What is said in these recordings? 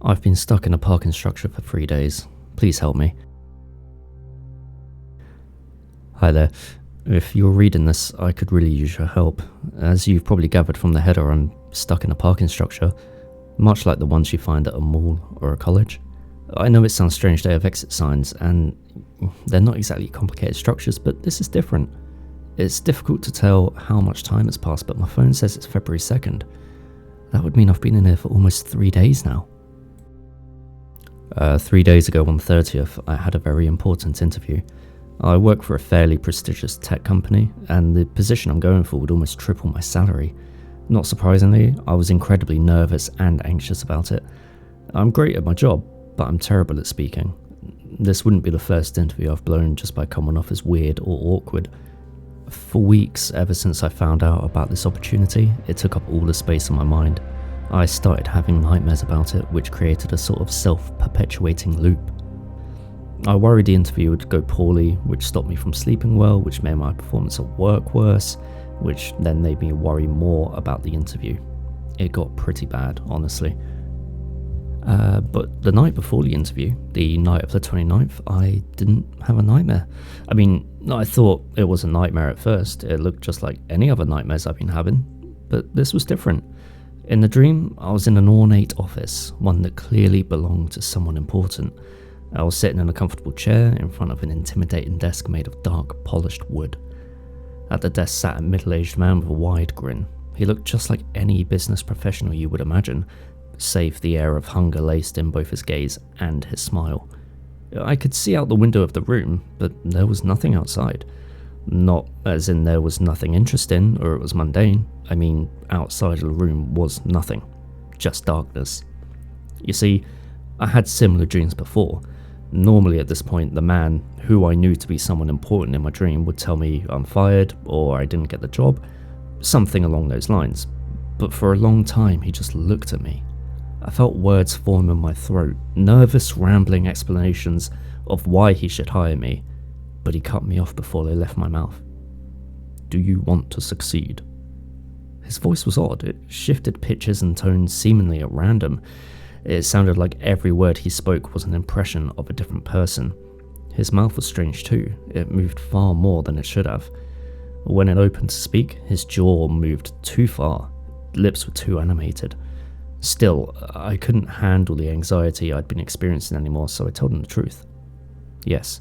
I've been stuck in a parking structure for 3 days. Please help me. Hi there. If you're reading this, I could really use your help. As you've probably gathered from the header, I'm stuck in a parking structure, much like the ones you find at a mall or a college. I know it sounds strange they have exit signs, and they're not exactly complicated structures, but this is different. It's difficult to tell how much time has passed, but my phone says it's February 2nd. That would mean I've been in here for almost 3 days now. 3 days ago on the 30th, I had a very important interview. I work for a fairly prestigious tech company, and the position I'm going for would almost triple my salary. Not surprisingly, I was incredibly nervous and anxious about it. I'm great at my job, but I'm terrible at speaking. This wouldn't be the first interview I've blown just by coming off as weird or awkward. For weeks, ever since I found out about this opportunity, it took up all the space in my mind. I started having nightmares about it, which created a sort of self-perpetuating loop. I worried the interview would go poorly, which stopped me from sleeping well, which made my performance at work worse, which then made me worry more about the interview. It got pretty bad, honestly. But the night before the interview, the night of the 29th, I didn't have a nightmare. I mean, I thought it was a nightmare at first. It looked just like any other nightmares I've been having, but this was different. In the dream, I was in an ornate office, one that clearly belonged to someone important. I was sitting in a comfortable chair in front of an intimidating desk made of dark, polished wood. At the desk sat a middle-aged man with a wide grin. He looked just like any business professional you would imagine, save the air of hunger laced in both his gaze and his smile. I could see out the window of the room, but there was nothing outside. Not as in there was nothing interesting or it was mundane. I mean, outside of the room was nothing. Just darkness. You see, I had similar dreams before. Normally at this point, the man, who I knew to be someone important in my dream, would tell me I'm fired or I didn't get the job, something along those lines. But for a long time, he just looked at me. I felt words form in my throat, nervous, rambling explanations of why he should hire me, but he cut me off before they left my mouth. "Do you want to succeed?" His voice was odd. It shifted pitches and tones seemingly at random. It sounded like every word he spoke was an impression of a different person. His mouth was strange too. It moved far more than it should have. When it opened to speak, his jaw moved too far. Lips were too animated. Still, I couldn't handle the anxiety I'd been experiencing anymore, so I told him the truth. Yes.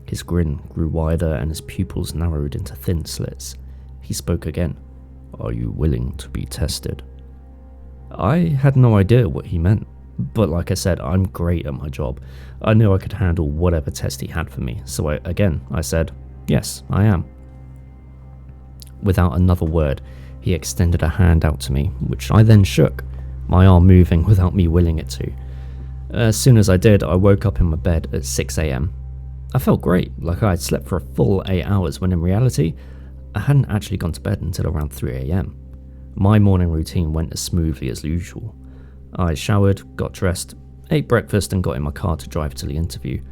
His grin grew wider and his pupils narrowed into thin slits. He spoke again. "Are you willing to be tested?" I had no idea what he meant, but like I said, I'm great at my job. I knew I could handle whatever test he had for me, so I said, "Yes, I am." Without another word, he extended a hand out to me, which I then shook, my arm moving without me willing it to. As soon as I did, I woke up in my bed at 6 a.m. I felt great, like I had slept for a full 8 hours, when in reality, I hadn't actually gone to bed until around 3 a.m. My morning routine went as smoothly as usual. I showered, got dressed, ate breakfast and got in my car to drive to the interview.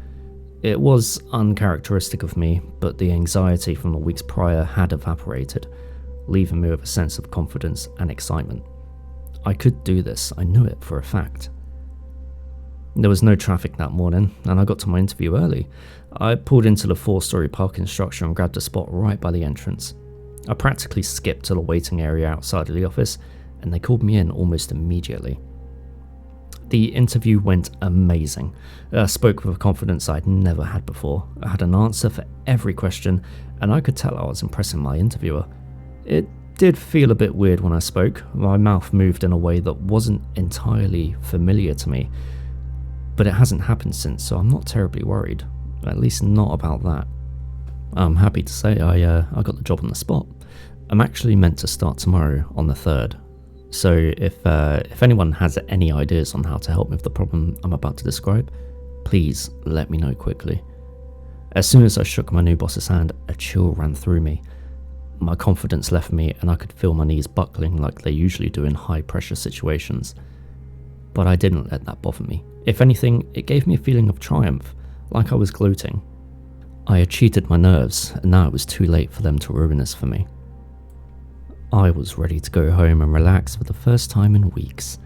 It was uncharacteristic of me, but the anxiety from the weeks prior had evaporated, leaving me with a sense of confidence and excitement. I could do this, I knew it for a fact. There was no traffic that morning, and I got to my interview early. I pulled into the 4-story parking structure and grabbed a spot right by the entrance. I practically skipped to the waiting area outside of the office, and they called me in almost immediately. The interview went amazing. I spoke with a confidence I'd never had before. I had an answer for every question, and I could tell I was impressing my interviewer. It did feel a bit weird when I spoke. My mouth moved in a way that wasn't entirely familiar to me, but it hasn't happened since, so I'm not terribly worried. At least not about that. I'm happy to say I got the job on the spot. I'm actually meant to start tomorrow on the 3rd. So if anyone has any ideas on how to help me with the problem I'm about to describe, please let me know quickly. As soon as I shook my new boss's hand, a chill ran through me. My confidence left me and I could feel my knees buckling like they usually do in high pressure situations. But I didn't let that bother me. If anything, it gave me a feeling of triumph, like I was gloating. I had cheated my nerves, and now it was too late for them to ruin this for me. I was ready to go home and relax for the first time in weeks.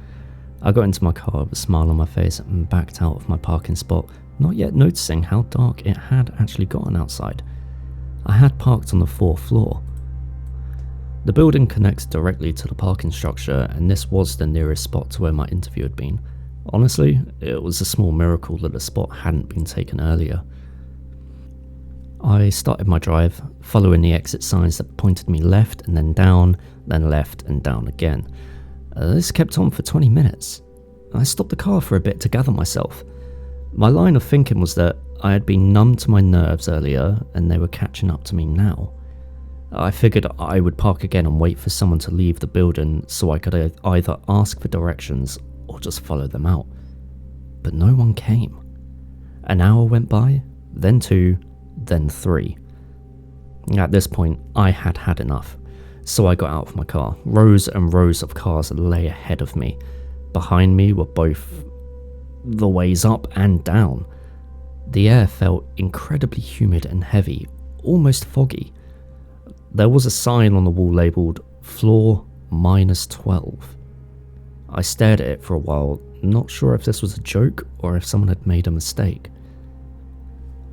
I got into my car with a smile on my face and backed out of my parking spot, not yet noticing how dark it had actually gotten outside. I had parked on the 4th floor. The building connects directly to the parking structure, and this was the nearest spot to where my interview had been. Honestly, it was a small miracle that the spot hadn't been taken earlier. I started my drive, following the exit signs that pointed me left and then down, then left and down again. This kept on for 20 minutes. I stopped the car for a bit to gather myself. My line of thinking was that I had been numb to my nerves earlier and they were catching up to me now. I figured I would park again and wait for someone to leave the building so I could either ask for directions or just follow them out. But no one came. An hour went by, then 2, then 3. At this point, I had had enough, so I got out of my car. Rows and rows of cars lay ahead of me. Behind me were both the ways up and down. The air felt incredibly humid and heavy, almost foggy. There was a sign on the wall labelled floor -12. I stared at it for a while, not sure if this was a joke or if someone had made a mistake.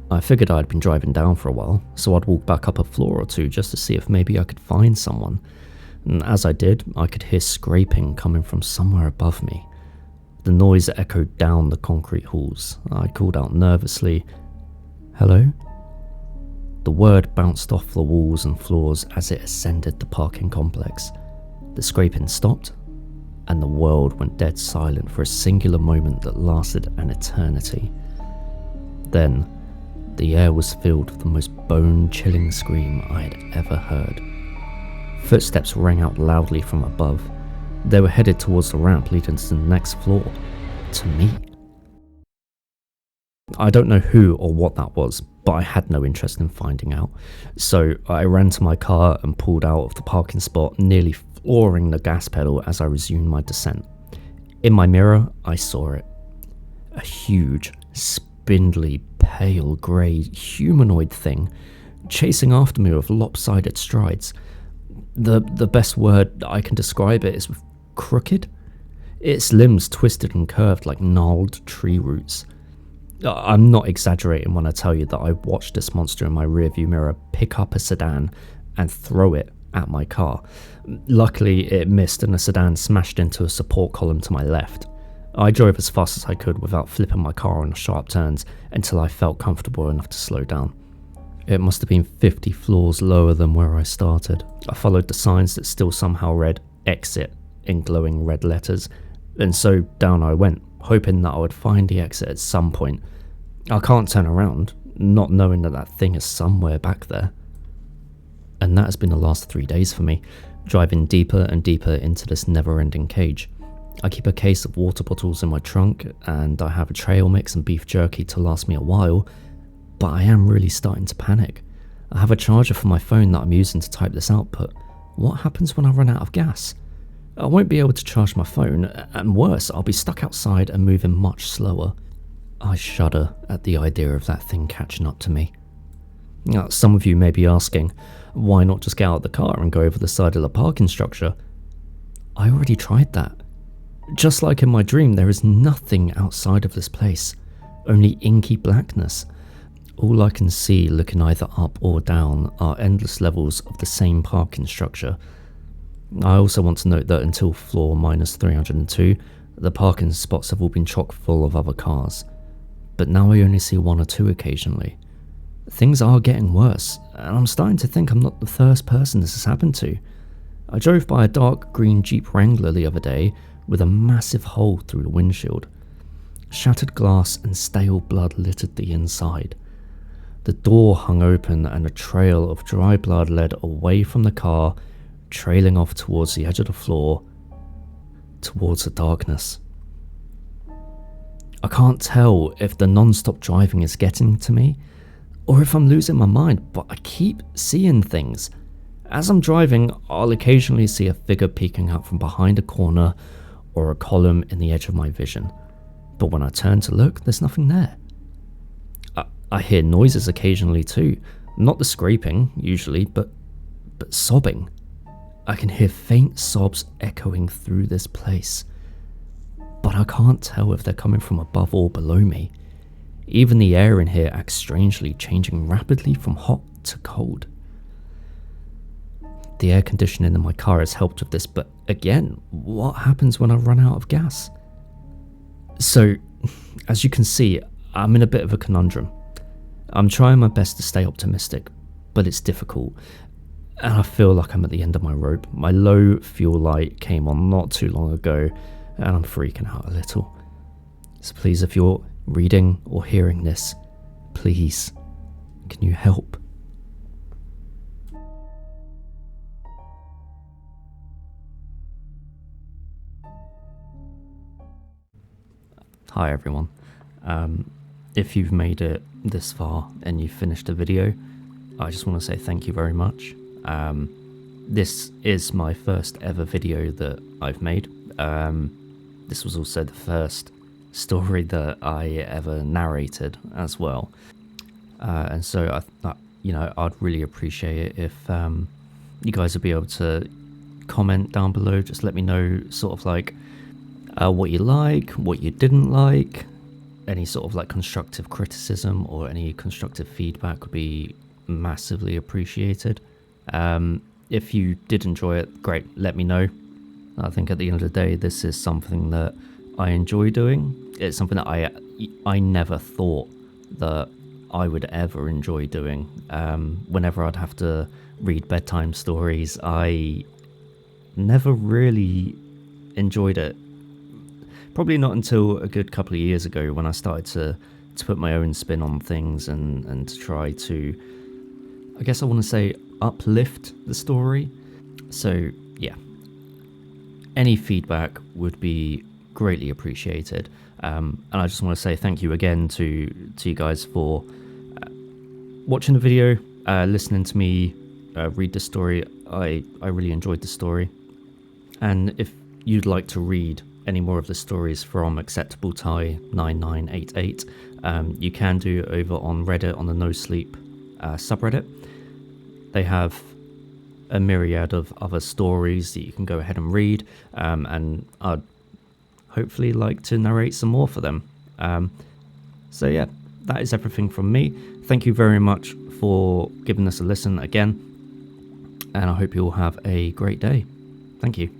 I figured I'd been driving down for a while, so I'd walk back up a floor or two just to see if maybe I could find someone. And as I did, I could hear scraping coming from somewhere above me. The noise echoed down the concrete halls. I called out nervously, "Hello?" The word bounced off the walls and floors as it ascended the parking complex. The scraping stopped, and the world went dead silent for a singular moment that lasted an eternity. Then, the air was filled with the most bone-chilling scream I had ever heard. Footsteps rang out loudly from above. They were headed towards the ramp leading to the next floor. To me. I don't know who or what that was, but I had no interest in finding out. So I ran to my car and pulled out of the parking spot, nearly flooring the gas pedal as I resumed my descent. In my mirror, I saw it. A huge, spindly, pale grey humanoid thing, chasing after me with lopsided strides. The best word I can describe it is crooked. Its limbs twisted and curved like gnarled tree roots. I'm not exaggerating when I tell you that I watched this monster in my rearview mirror pick up a sedan and throw it at my car. Luckily, it missed and the sedan smashed into a support column to my left. I drove as fast as I could without flipping my car on sharp turns until I felt comfortable enough to slow down. It must have been 50 floors lower than where I started. I followed the signs that still somehow read "exit" in glowing red letters, and so down I went, hoping that I would find the exit at some point. I can't turn around, not knowing that thing is somewhere back there. And that has been the last 3 days for me, driving deeper and deeper into this never-ending cage. I keep a case of water bottles in my trunk, and I have a trail mix and beef jerky to last me a while, but I am really starting to panic. I have a charger for my phone that I'm using to type this out, but what happens when I run out of gas? I won't be able to charge my phone, and worse, I'll be stuck outside and moving much slower. I shudder at the idea of that thing catching up to me. Now, some of you may be asking, why not just get out of the car and go over the side of the parking structure? I already tried that. Just like in my dream, there is nothing outside of this place, only inky blackness. All I can see looking either up or down are endless levels of the same parking structure. I also want to note that until floor -302, the parking spots have all been chock full of other cars. But now I only see 1 or 2 occasionally. Things are getting worse, and I'm starting to think I'm not the first person this has happened to. I drove by a dark green Jeep Wrangler the other day with a massive hole through the windshield. Shattered glass and stale blood littered the inside. The door hung open and a trail of dry blood led away from the car, trailing off towards the edge of the floor, towards the darkness. I can't tell if the non-stop driving is getting to me, or if I'm losing my mind, but I keep seeing things. As I'm driving, I'll occasionally see a figure peeking out from behind a corner or a column in the edge of my vision. But when I turn to look, there's nothing there. I hear noises occasionally too. Not the scraping, usually, but sobbing. I can hear faint sobs echoing through this place. but I can't tell if they're coming from above or below me. Even the air in here acts strangely, changing rapidly from hot to cold. The air conditioning in my car has helped with this, but again, what happens when I run out of gas? So, as you can see, I'm in a bit of a conundrum. I'm trying my best to stay optimistic, but it's difficult, and I feel like I'm at the end of my rope. My low fuel light came on not too long ago, and I'm freaking out a little. So please, if you're reading or hearing this, please, can you help? Hi everyone. If you've made it this far and you've finished the video, I just want to say thank you very much. This is my first ever video that I've made. This was also the first story that I ever narrated as well. And so, I'd really appreciate it if you guys would be able to comment down below. Just let me know sort of like what you like, what you didn't like. Any sort of like constructive criticism or any constructive feedback would be massively appreciated. If you did enjoy it, great, let me know. I think at the end of the day, this is something that I enjoy doing. It's something that I never thought that I would ever enjoy doing. Whenever I'd have to read bedtime stories, I never really enjoyed it. Probably not until a good couple of years ago when I started to put my own spin on things and to try to, I guess I want to say, uplift the story. So yeah, any feedback would be greatly appreciated. And I just want to say thank you again to you guys for watching the video, listening to me read the story. I really enjoyed the story. And if you'd like to read any more of the stories from Acceptable Tie 9988, you can do over on Reddit on the Nosleep subreddit. They have a myriad of other stories that you can go ahead and read, and I'd hopefully like to narrate some more for them. So yeah, that is everything from me. Thank you very much for giving us a listen again, and I hope you all have a great day. Thank you.